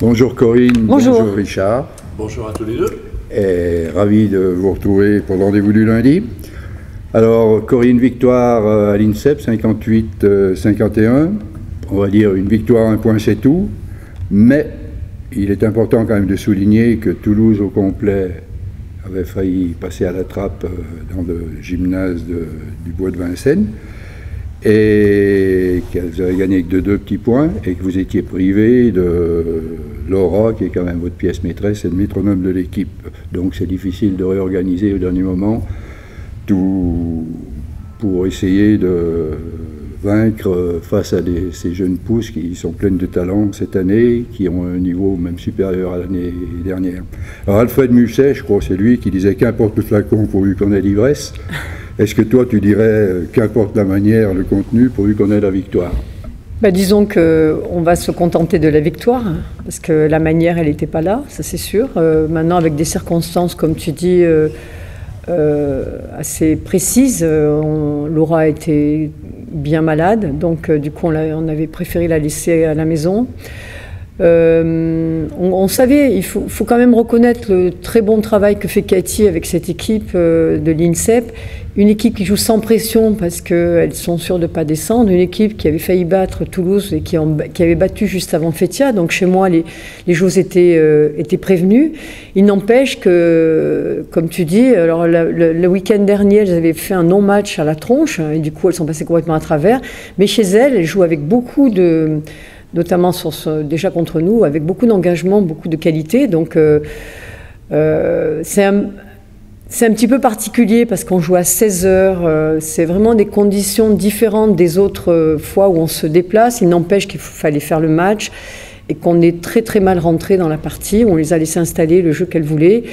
Bonjour Corinne, bonjour Richard. Bonjour à tous les deux. Et ravi de vous retrouver pour le rendez-vous du lundi. Alors Corinne, victoire à l'INSEP, 58-51. On va dire une victoire, un point c'est tout. Mais il est important quand même de souligner que Toulouse au complet avait failli passer à la trappe dans le gymnase du Bois de Vincennes. Et qu'elles avaient gagné que de 2 petits points et que vous étiez privé de Laura, qui est quand même votre pièce maîtresse et le métronome de l'équipe. Donc c'est difficile de réorganiser au dernier moment tout pour essayer de vaincre face à ces jeunes pousses qui sont pleines de talent cette année, qui ont un niveau même supérieur à l'année dernière. Alors Alfred Musset, je crois que c'est lui qui disait qu'importe le flacon pourvu qu'on ait l'ivresse. Est-ce que toi, tu dirais qu'importe la manière, le contenu, pourvu qu'on ait la victoire? Disons qu'on va se contenter de la victoire, parce que la manière, elle n'était pas là, ça c'est sûr. Maintenant, avec des circonstances, comme tu dis, assez précises, Laura était bien malade, donc du coup, on avait préféré la laisser à la maison. On savait, il faut quand même reconnaître le très bon travail que fait Cathy avec cette équipe de l'INSEP, une équipe qui joue sans pression parce qu'elles sont sûres de ne pas descendre, une équipe qui avait failli battre Toulouse et qui avait battu juste avant Fétia, donc chez moi les joueuses étaient prévenues. Il n'empêche que, comme tu dis, alors le week-end dernier elles avaient fait un non-match à la tronche et du coup elles sont passées complètement à travers, mais chez elles jouent avec beaucoup de... notamment déjà contre nous, avec beaucoup d'engagement, beaucoup de qualité. Donc c'est un petit peu particulier parce qu'on joue à 16 heures. C'est vraiment des conditions différentes des autres fois où on se déplace. Il n'empêche qu'il fallait faire le match et qu'on est très très mal rentré dans la partie. On les a laissés installer le jeu qu'elles voulaient.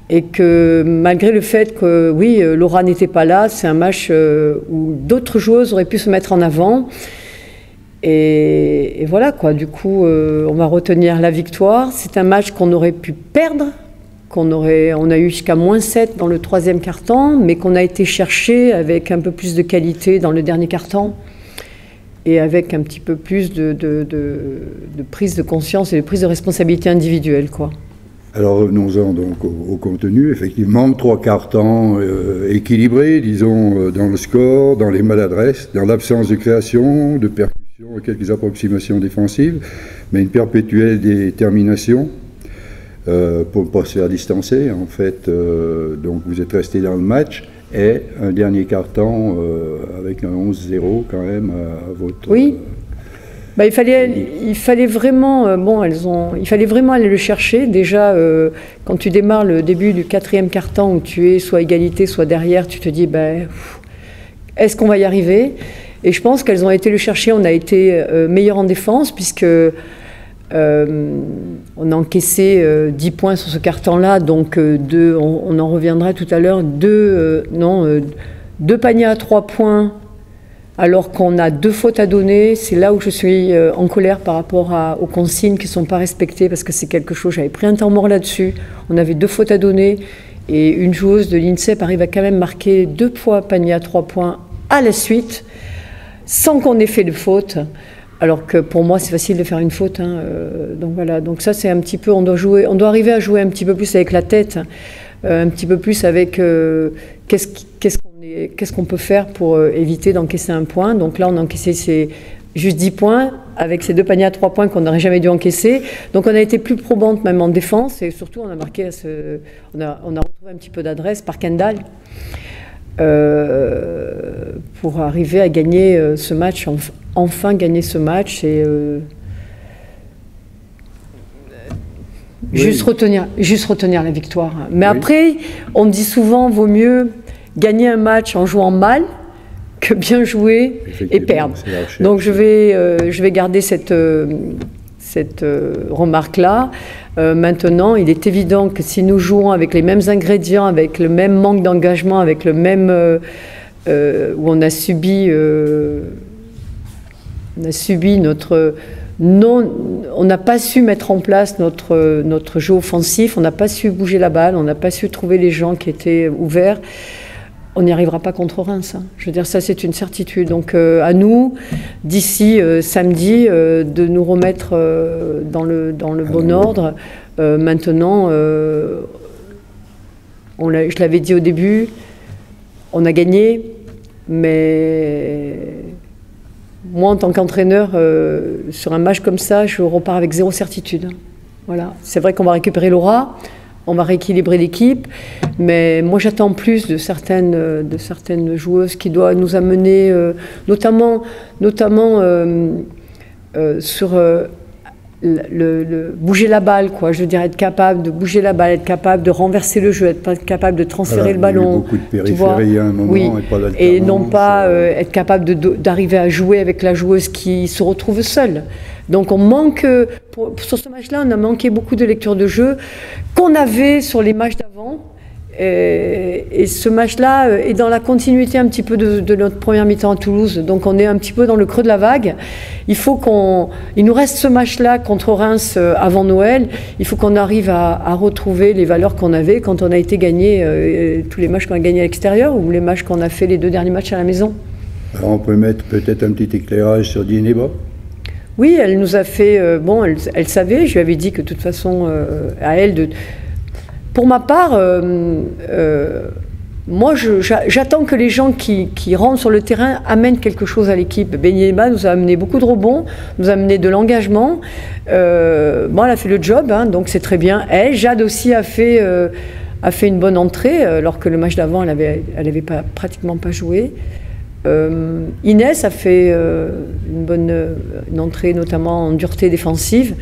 Et que malgré le fait que, oui, Laura n'était pas là, c'est un match où d'autres joueuses auraient pu se mettre en avant. Et voilà quoi, du coup on va retenir la victoire. C'est un match qu'on aurait pu perdre, on a eu jusqu'à -7 dans le 3e quart-temps, mais qu'on a été chercher avec un peu plus de qualité dans le dernier quart-temps et avec un petit peu plus de prise de conscience et de prise de responsabilité individuelle quoi. Alors revenons-en donc au contenu. Effectivement, 3 quarts-temps équilibrés, disons, dans le score, dans les maladresses, dans l'absence de création, de percussion, quelques approximations défensives, mais une perpétuelle détermination pour ne pas se faire distancer. En fait, donc vous êtes resté dans le match et un dernier quart-temps avec un 11-0 quand même à votre... Oui. Il fallait vraiment, il fallait vraiment aller le chercher. Déjà, quand tu démarres le début du 4e quart-temps où tu es soit égalité, soit derrière, tu te dis, est-ce qu'on va y arriver? Et je pense qu'elles ont été le chercher. On a été meilleures en défense puisque on a encaissé 10 points sur ce quart-temps-là. Donc, on en reviendra tout à l'heure, 2 paniers à 3 points. Alors qu'on a 2 fautes à donner, c'est là où je suis en colère par rapport aux consignes qui ne sont pas respectées, parce que c'est quelque chose, j'avais pris un temps mort là-dessus, on avait 2 fautes à donner, et une joueuse de l'INSEP arrive à quand même marquer 2 fois panier à 3 points à la suite, sans qu'on ait fait de faute, alors que pour moi c'est facile de faire une faute. Donc voilà, donc ça c'est un petit peu, on doit arriver à jouer un petit peu plus avec la tête, un petit peu plus avec qu'est-ce qu'on peut faire pour éviter d'encaisser un point. Donc là, on a encaissé juste 10 points, avec ces 2 paniers à 3 points qu'on n'aurait jamais dû encaisser. Donc on a été plus probante même en défense, et surtout on a marqué, on a retrouvé un petit peu d'adresse par Kendall pour arriver à gagner ce match, enfin gagner ce match. Et juste retenir la victoire. Mais après, on dit souvent, vaut mieux gagner un match en jouant mal que bien jouer et perdre. Donc je vais garder cette remarque-là. Maintenant, il est évident que si nous jouons avec les mêmes ingrédients, avec le même manque d'engagement, avec le même... où on a subi notre... on n'a pas su mettre en place notre jeu offensif, on n'a pas su bouger la balle, on n'a pas su trouver les gens qui étaient ouverts. on n'y arrivera pas contre Reims. Hein. Je veux dire, ça c'est une certitude. Donc à nous, d'ici samedi, de nous remettre dans le bon ordre. Maintenant, je l'avais dit au début, on a gagné, mais moi en tant qu'entraîneur, sur un match comme ça, je repars avec zéro certitude. Voilà. C'est vrai qu'on va récupérer l'aura. On va rééquilibrer l'équipe, mais moi j'attends plus de certaines joueuses qui doivent nous amener, notamment sur bouger la balle, quoi. Je veux dire, être capable de bouger la balle, être capable de renverser le jeu, être capable de transférer le ballon. Il y a eu beaucoup de périphérie à un moment, oui. Et pas d'alternance. Et non pas être capable d'arriver à jouer avec la joueuse qui se retrouve seule. Donc on manque, sur ce match-là, on a manqué beaucoup de lecture de jeu qu'on avait sur les matchs d'avant. Et ce match-là est dans la continuité un petit peu de notre première mi-temps à Toulouse. Donc on est un petit peu dans le creux de la vague. Il nous reste ce match-là contre Reims avant Noël. Il faut qu'on arrive à retrouver les valeurs qu'on avait quand on a été gagné tous les matchs qu'on a gagnés à l'extérieur ou les matchs qu'on a fait les 2 derniers matchs à la maison. Alors on peut mettre peut-être un petit éclairage sur Dieneba. Oui, elle nous a fait... elle savait, je lui avais dit que de toute façon, à elle... Pour ma part, moi, j'attends que les gens qui rentrent sur le terrain amènent quelque chose à l'équipe. Dieneba nous a amené beaucoup de rebonds, nous a amené de l'engagement. Elle a fait le job, hein, donc c'est très bien. Jade aussi a fait une bonne entrée, alors que le match d'avant, elle avait pratiquement pas joué. Inès a fait une entrée, notamment en dureté défensive,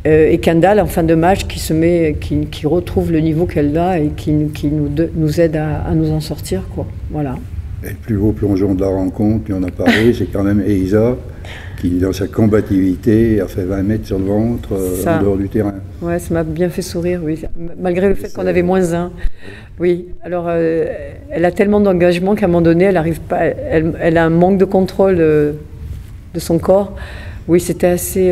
et Kendall en fin de match qui retrouve le niveau qu'elle a et qui nous aide à nous en sortir, quoi. Voilà. Et le plus beau plongeon de la rencontre, puis on a parlé, c'est quand même Eiza qui, dans sa combativité, a fait 20 mètres sur le ventre en dehors du terrain. Ouais, ça m'a bien fait sourire, oui. Malgré le fait qu'on avait -1. Oui, alors elle a tellement d'engagement qu'à un moment donné, elle arrive pas. Elle a un manque de contrôle de son corps. Oui, c'était assez...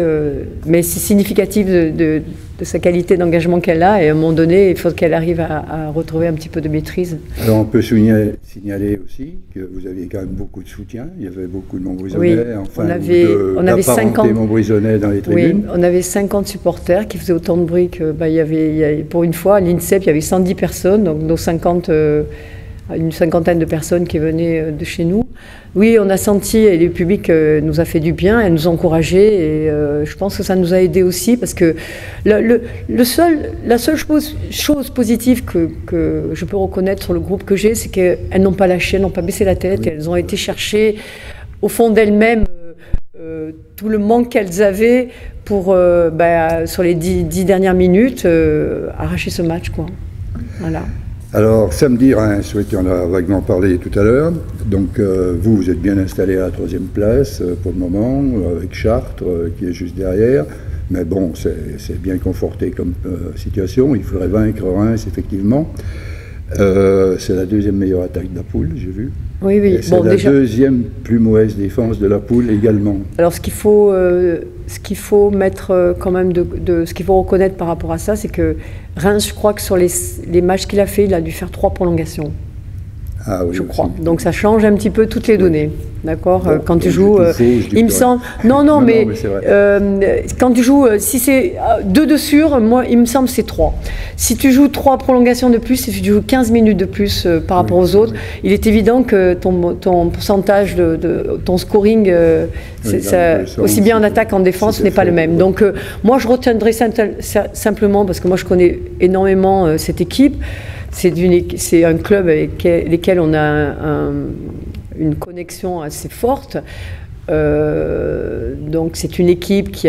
mais c'est significatif de sa qualité d'engagement qu'elle a. Et à un moment donné, il faut qu'elle arrive à retrouver un petit peu de maîtrise. Alors, on peut signaler aussi que vous aviez quand même beaucoup de soutien. Il y avait beaucoup de Montbrisonnais. Oui, enfin, on avait 50 Montbrisonnais dans les tribunes. Oui, on avait 50 supporters qui faisaient autant de bruit que... il y avait, pour une fois, à l'INSEP, il y avait 110 personnes. Donc, nos 50... une cinquantaine de personnes qui venaient de chez nous. Oui, on a senti, et le public nous a fait du bien, elle nous a encouragés, et je pense que ça nous a aidés aussi, parce que la seule chose positive que je peux reconnaître sur le groupe que j'ai, c'est qu'elles n'ont pas lâché, elles n'ont pas baissé la tête, et elles ont été chercher au fond d'elles-mêmes tout le manque qu'elles avaient pour, sur les 10 dernières minutes, arracher ce match, quoi. Voilà. Alors, samedi, Reims, tu en as vaguement parlé tout à l'heure. Donc, vous êtes bien installé à la 3e place pour le moment, avec Chartres qui est juste derrière. Mais bon, c'est bien conforté comme situation. Il faudrait vaincre Reims, effectivement. C'est la 2e meilleure attaque de la poule, j'ai vu. Oui, oui. C'est la 2e plus mauvaise défense de la poule également. Alors, ce qu'il faut mettre quand même ce qu'il faut reconnaître par rapport à ça, c'est que Reims, je crois que sur les matchs qu'il a fait, il a dû faire 3 prolongations. Ah oui, je crois. Donc ça change un petit peu toutes les données, d'accord. Bon, quand tu joues, il me semble. Non, mais quand tu joues, si c'est 2 de sûr, moi, il me semble que c'est 3. Si tu joues 3 prolongations de plus, si tu joues 15 minutes de plus par rapport aux autres, il est évident que ton pourcentage ton scoring, aussi bien en attaque qu'en défense, n'est pas le même. Donc moi, je retiendrai simplement, parce que moi, je connais énormément cette équipe. C'est un club avec lequel on a une connexion assez forte. Donc c'est une équipe qui,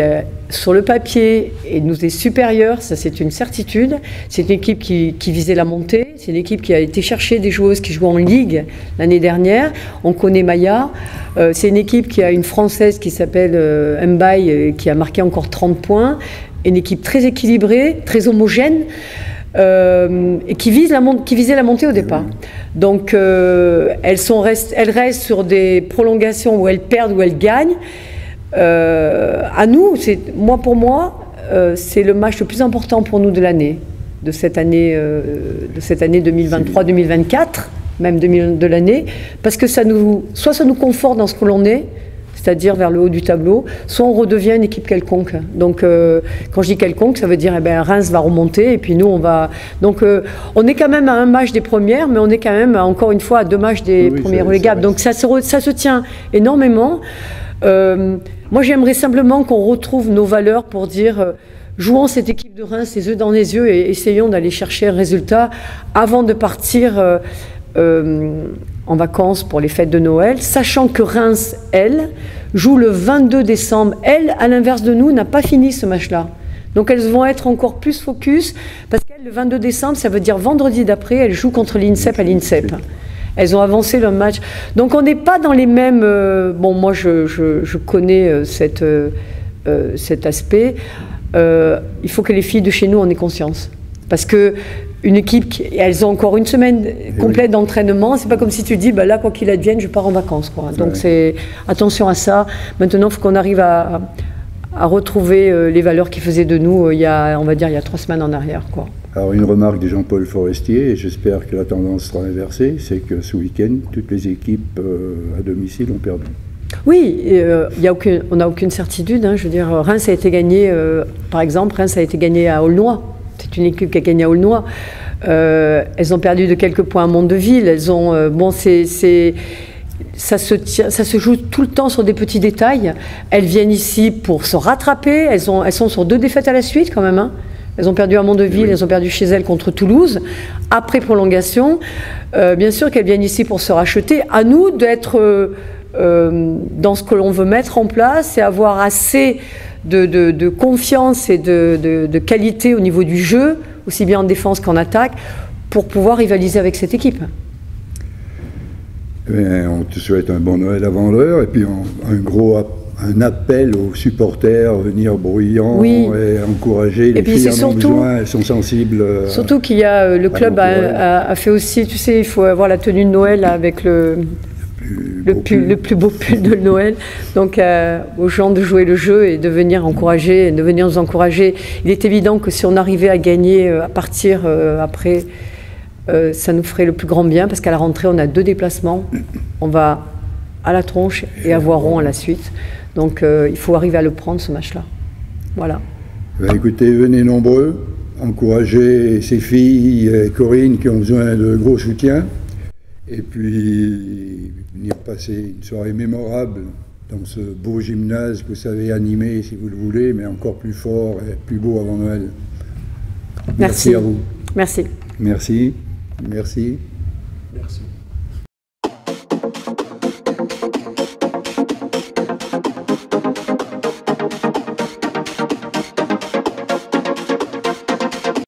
sur le papier, nous est supérieure, ça c'est une certitude. C'est une équipe qui visait la montée. C'est une équipe qui a été chercher des joueuses qui jouaient en Ligue l'année dernière. On connaît Maya. C'est une équipe qui a une Française qui s'appelle Mbaye, qui a marqué encore 30 points. Une équipe très équilibrée, très homogène. Et qui visait la montée au départ. Donc elles restent sur des prolongations où elles perdent, où elles gagnent. À nous, pour moi, c'est le match le plus important pour nous de l'année, de cette année 2023-2024. même de l'année, parce que soit ça nous conforte dans ce que l'on est, c'est-à-dire vers le haut du tableau, soit on redevient une équipe quelconque. Donc, quand je dis quelconque, ça veut dire Reims va remonter, et puis nous, on va... Donc, on est quand même à un match des premières, mais on est quand même, encore une fois, à 2 matchs des premiers relégables. Donc, ça se tient énormément. Moi, j'aimerais simplement qu'on retrouve nos valeurs pour dire... jouons cette équipe de Reims les yeux dans les yeux et essayons d'aller chercher un résultat avant de partir... en vacances pour les fêtes de Noël, sachant que Reims, elle, joue le 22 décembre. Elle, à l'inverse de nous, n'a pas fini ce match-là. Donc elles vont être encore plus focus, parce qu'elle, le 22 décembre, ça veut dire vendredi d'après, elle joue contre l'INSEP à l'INSEP. Elles ont avancé le match. Donc on n'est pas dans les mêmes... bon, moi, je connais cet aspect. Il faut que les filles de chez nous en aient conscience. Parce que une équipe, elles ont encore une semaine complète d'entraînement. C'est pas comme si tu dis, bah là, quoi qu'il advienne, je pars en vacances, quoi. Donc c'est attention à ça. Maintenant, il faut qu'on arrive à retrouver les valeurs qui faisaient de nous, on va dire, il y a 3 semaines en arrière, quoi. Alors une remarque de Jean-Paul Forestier, et j'espère que la tendance sera inversée, c'est que ce week-end, toutes les équipes à domicile ont perdu. Oui, on n'a aucune certitude. Hein, je veux dire, Reims a été gagné, par exemple, Reims a été gagné à Aulnois. C'est une équipe qui a gagné à Aulnois. Elles ont perdu de quelques points à Mondeville. Elles ont, ça se joue tout le temps sur des petits détails. Elles viennent ici pour se rattraper. Elles sont sur 2 défaites à la suite quand même. Hein. Elles ont perdu à Mondeville, elles ont perdu chez elles contre Toulouse. Après prolongation, bien sûr qu'elles viennent ici pour se racheter. À nous d'être dans ce que l'on veut mettre en place et avoir assez de confiance et de qualité au niveau du jeu, aussi bien en défense qu'en attaque, pour pouvoir rivaliser avec cette équipe. On te souhaite un bon Noël avant l'heure, et puis un appel aux supporters à venir bruyants et encourager. Les filles en ont besoin, elles sont sensibles. Surtout qu'il y a le club a fait aussi, tu sais, il faut avoir la tenue de Noël avec le plus beau pull de Noël, donc aux gens de jouer le jeu et de venir nous encourager. Il est évident que si on arrivait à gagner à partir après, ça nous ferait le plus grand bien, parce qu'à la rentrée on a 2 déplacements, on va à la Tronche et à Voiron à la suite, donc il faut arriver à le prendre, ce match-là. Voilà. Écoutez, venez nombreux, encourager ces filles, Corinne, qui ont besoin de gros soutien. Et puis venir passer une soirée mémorable dans ce beau gymnase que vous savez animer, si vous le voulez, mais encore plus fort et plus beau avant Noël. Merci à vous. Merci. Merci. Merci. Merci.